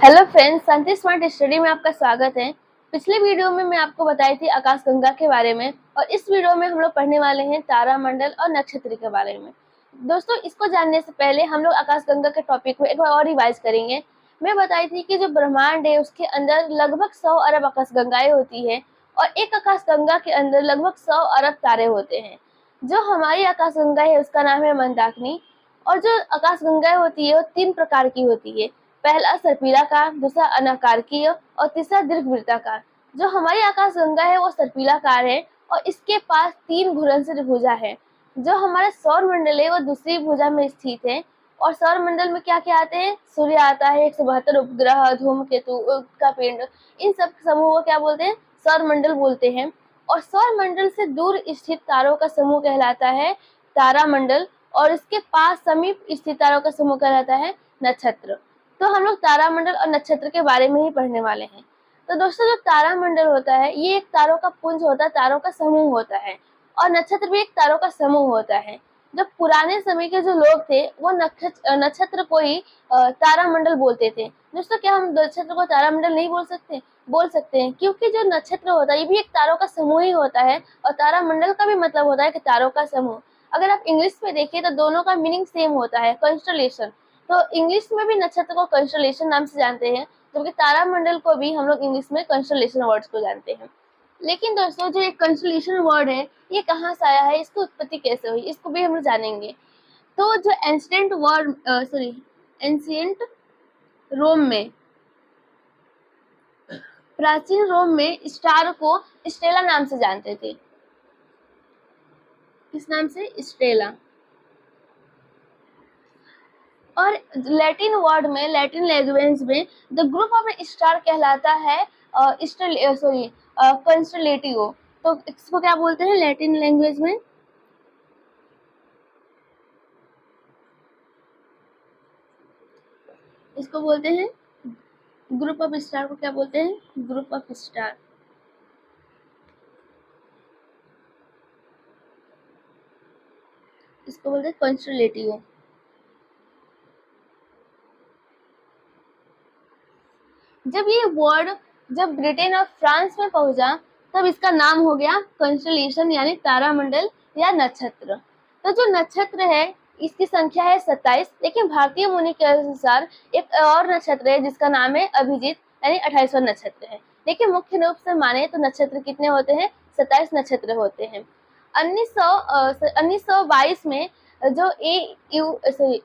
Hello friends, संति smart study में आपका स्वागत है। पिछले वीडियो में मैं आपको बताई थी आकाशगंगा के बारे में और इस वीडियो में हम लोग पढ़ने वाले हैं तारामंडल और नक्षत्र के बारे में। दोस्तों, इसको जानने से पहले हम लोग आकाशगंगा के टॉपिक में एक बार और रिवाइज करेंगे। मैं बताई थी कि जो ब्रह्मांड है उसके अंदर लगभग 100 अरब आकाशगंगाएं होती है और एक आकाशगंगा के अंदर लगभग 100 अरब तारे होते हैं। जो हमारी आकाशगंगा है उसका नाम है मंदाकिनी। और जो आकाशगंगाएं होती है वो 3 प्रकार की होती है। पहला सर्पिलाकार, दूसरा अनाकारकीय और तीसरा दीर्घवृत्ताकार। जो हमारी आकाशगंगा है वो सर्पिलाकार है और इसके पास 3 घुलनशील भुजा है। जो हमारा सौर मंडल है वो दूसरी भुजा में स्थित है और सौर मंडल में क्या क्या आते हैं? सूर्य आता है, 172 उपग्रह, धूमकेतु, उल्का पिंड, इन सब समूह को क्या बोलते हैं? सौर मंडल बोलते हैं। और सौर मंडल से दूर स्थित तारों का समूह कहलाता है तारामंडल और इसके पास समीप स्थित तारों का समूह कहलाता है नक्षत्र। तो हम लोग तारामंडल और नक्षत्र के बारे में ही पढ़ने वाले हैं। तो दोस्तों, जो तारामंडल होता है ये एक तारों का पुंज होता है, तारों का समूह होता है और नक्षत्र भी एक तारों का समूह होता है। जब पुराने समय के जो लोग थे वो नक्षत्र को ही तारामंडल बोलते थे। दोस्तों, क्या हम नक्षत्र को तारामंडल नहीं बोल सकते? बोल सकते हैं, क्योंकि जो नक्षत्र होता है ये भी एक तारों का समूह ही होता है और तारामंडल का भी मतलब होता है कि तारों का समूह। अगर आप इंग्लिश में देखिए तो दोनों का मीनिंग सेम होता है, कंस्टलेशन। तो इंग्लिश में भी नक्षत्र को कंस्टलेशन नाम से जानते हैं, जबकि तारामंडल को भी हम लोग इंग्लिश में कंस्टलेशन वर्ड्स को जानते हैं। लेकिन दोस्तों, जो एक कंस्टलेशन वर्ड है ये कहाँ से आया है, इसकी उत्पत्ति कैसे हुई, इसको भी हम लोग जानेंगे। तो जो एंशिएंट रोम में, प्राचीन रोम में स्टार को स्टेला नाम से जानते थे। किस नाम से? स्टेला। और लैटिन वर्ड में, लैटिन लैंग्वेज में द ग्रुप ऑफ स्टार कहलाता है कंस्टेलेटिव। तो इसको क्या बोलते हैं लैटिन लैंग्वेज में? इसको बोलते हैं ग्रुप ऑफ स्टार को क्या बोलते हैं? Group of star. इसको बोलते हैं कंस्टेलेटिव। जब ब्रिटेन और फ्रांस में पहुंचा तब इसका नाम हो गया कंस्टेलेशन, यानी तारामंडल या नक्षत्र। तो जो नक्षत्र है इसकी संख्या है 27, लेकिन भारतीय मुनि के अनुसार एक और नक्षत्र है जिसका नाम है अभिजीत, यानी 28वां नक्षत्र है। लेकिन मुख्य रूप से माने तो नक्षत्र कितने होते हैं? 27 नक्षत्र होते हैं। 1922 में जो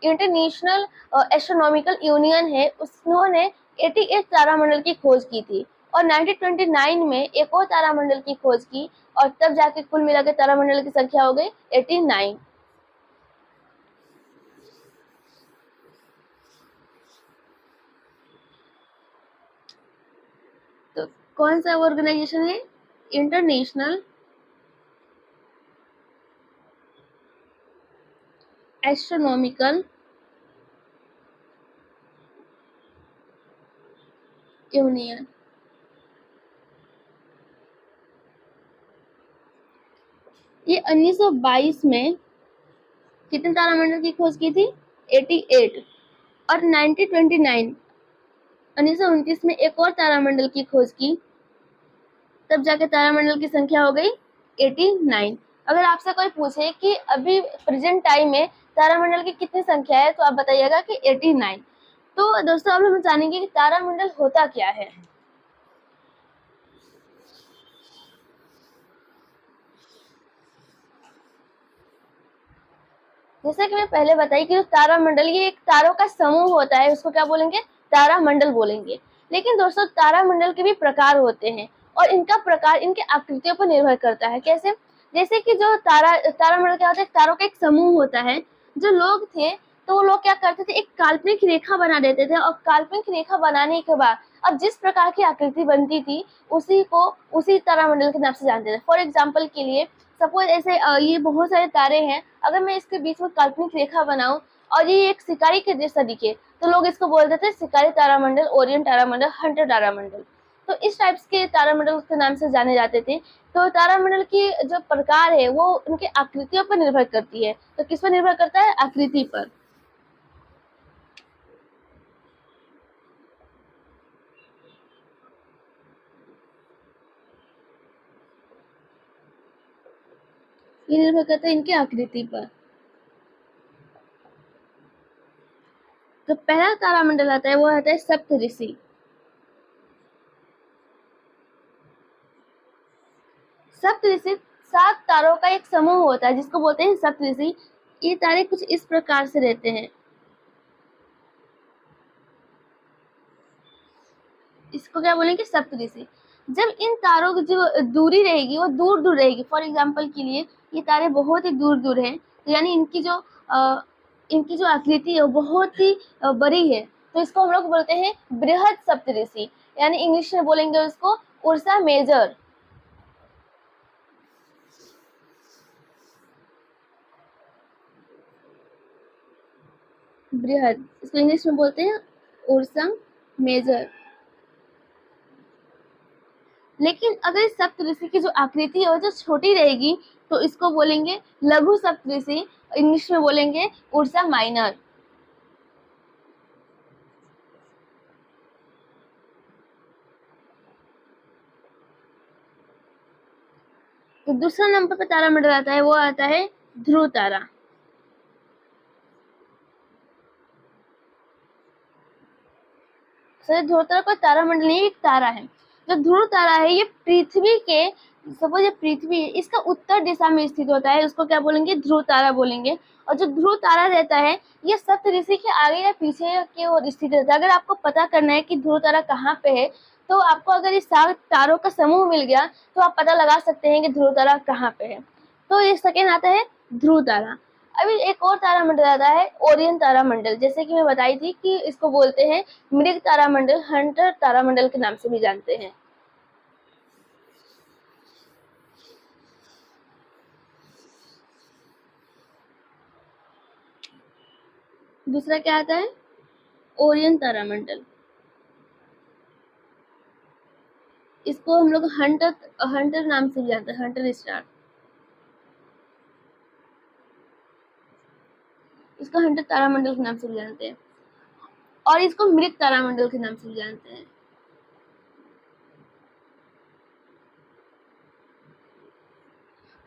इंटरनेशनल एस्ट्रोनॉमिकल यूनियन है उन्होंने 88 तारामंडल की खोज की थी और 1929 में एक और तारामंडल की खोज की और तब जाके कुल मिलाकर तारामंडल की संख्या हो गई 89। तो कौन सा ऑर्गेनाइजेशन है? International astronomical union. ये 1922 में कितने तारामंडल की खोज की थी? 88। और 1929 में एक और तारामंडल की खोज की, तब जाके तारामंडल की संख्या हो गई 89। अगर आपसे कोई पूछे कि अभी प्रेजेंट टाइम में तारामंडल की कितनी संख्या है तो आप बताइएगा कि 89। तो दोस्तों, अब हम जानेंगे कि तारामंडल होता क्या है। जैसा कि मैं पहले बताई कि जो तारामंडल ये एक तारों का समूह होता है, उसको क्या बोलेंगे? तारामंडल बोलेंगे। लेकिन दोस्तों, तारामंडल के भी प्रकार होते हैं और इनका प्रकार इनके आकृतियों पर निर्भर करता है। कैसे? जैसे कि जो तारामंडल क्या होता है? तारों का एक समूह होता है। जो लोग थे तो वो लोग क्या करते थे? एक काल्पनिक रेखा बना देते थे और काल्पनिक रेखा बनाने के बाद अब जिस प्रकार की आकृति बनती थी उसी तारामंडल के नाम से जानते थे। फॉर एग्जाम्पल के लिए सपोज ऐसे ये बहुत सारे तारे हैं, अगर मैं इसके बीच में काल्पनिक रेखा बनाऊं और ये एक शिकारी के जैसा दिखे तो लोग इसको बोलते थे शिकारी तारामंडल, ओरियन तारामंडल, हंटर तारामंडल। तो इस टाइप्स के तारामंडल के नाम से जाने जाते थे। तो तारामंडल की जो प्रकार है वो उनके आकृतियों पर निर्भर करती है। तो किस पर निर्भर करता है? आकृति पर। ये निर्भर करता है इनकी आकृति पर। तो पहला तारामंडल आता है वो आता है सप्तऋषि। सप्तऋषि 7 तारों का एक समूह होता है जिसको बोलते हैं सप्तऋषि। ये तारे कुछ इस प्रकार से रहते हैं। इसको क्या बोलेंगे? सप्तऋषि। जब इन तारों की जो दूरी रहेगी वो दूर दूर रहेगी, फॉर एग्जाम्पल के लिए ये तारे बहुत ही दूर दूर हैं, तो यानी इनकी जो आकृति है वो बहुत ही बड़ी है, तो इसको हम लोग बोलते हैं बृहद सप्तऋषि, यानी इंग्लिश में बोलेंगे उसको उर्सा मेजर। बृहद, इसको इंग्लिश में बोलते हैं उर्सा मेजर। लेकिन अगर इस सप्तऋषि की जो आकृति है वो जो छोटी रहेगी तो इसको बोलेंगे लघु सप्तऋषि, इंग्लिश में बोलेंगे उर्सा माइनर। तो दूसरा नंबर पर तारामंडल आता है वो आता है ध्रुव तारा। सर ध्रुव तारा कोई तारामंडल नहीं, एक तारा है। जो ध्रुव तारा है ये पृथ्वी के, सपोज ये पृथ्वी है, इसका उत्तर दिशा में स्थित होता है, उसको क्या बोलेंगे? ध्रुव तारा बोलेंगे। और जो ध्रुव तारा रहता है ये सप्तऋषि के आगे या पीछे की ओर स्थित रहता है। अगर आपको पता करना है कि ध्रुव तारा कहाँ पे है तो आपको अगर इस 7 तारों का समूह मिल गया तो आप पता लगा सकते हैं कि ध्रुव तारा कहाँ पे है। तो ये सेकेंड आता है ध्रुव तारा। अभी एक और तारामंडल आता है ओरियन तारामंडल। जैसे कि मैं बताई थी कि इसको बोलते हैं मृग तारामंडल, हंटर तारामंडल के नाम से भी जानते हैं। दूसरा क्या आता है? ओरियन तारामंडल। इसको हम लोग हंटर हंटर नाम से भी जानते हैं, हंटर स्टार। इसको हंटर तारामंडल के नाम से भी जानते हैं और इसको मृग तारामंडल के नाम से भी जानते हैं।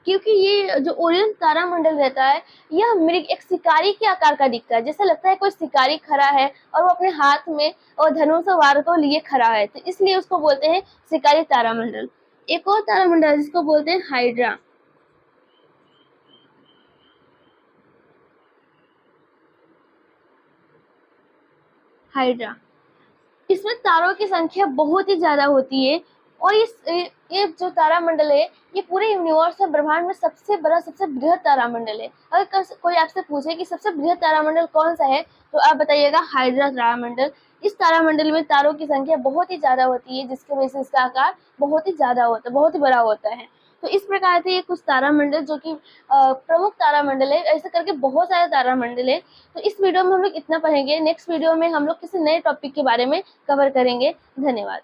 क्योंकि ये जो ओरियन तारामंडल रहता है यह मृग एक शिकारी के आकार का दिखता है, जैसे लगता है कोई शिकारी खड़ा है और वो अपने हाथ में और धनुष और वार को लिए खड़ा है, तो इसलिए उसको बोलते हैं शिकारी तारामंडल। एक और तारामंडल है जिसको बोलते हैं हाइड्रा। हाइड्रा, इसमें तारों की संख्या बहुत ही ज्यादा होती है और ये जो तारामंडल है ये पूरे यूनिवर्स में, ब्रह्मांड में सबसे बड़ा, सबसे बृहद तारामंडल है। अगर कोई आपसे पूछे कि सबसे बृहद तारामंडल कौन सा है तो आप बताइएगा हाइड्रा तारामंडल। इस तारामंडल में तारों की संख्या बहुत ही ज्यादा होती है जिसकी वजह से इसका आकार बहुत ही ज्यादा होता है, बहुत ही बड़ा होता है। तो इस प्रकार से ये कुछ तारामंडल जो कि प्रमुख तारामंडल है, ऐसे करके बहुत सारे तारामंडल है। तो इस वीडियो में हम लोग इतना पढ़ेंगे, नेक्स्ट वीडियो में हम लोग किसी नए टॉपिक के बारे में कवर करेंगे। धन्यवाद।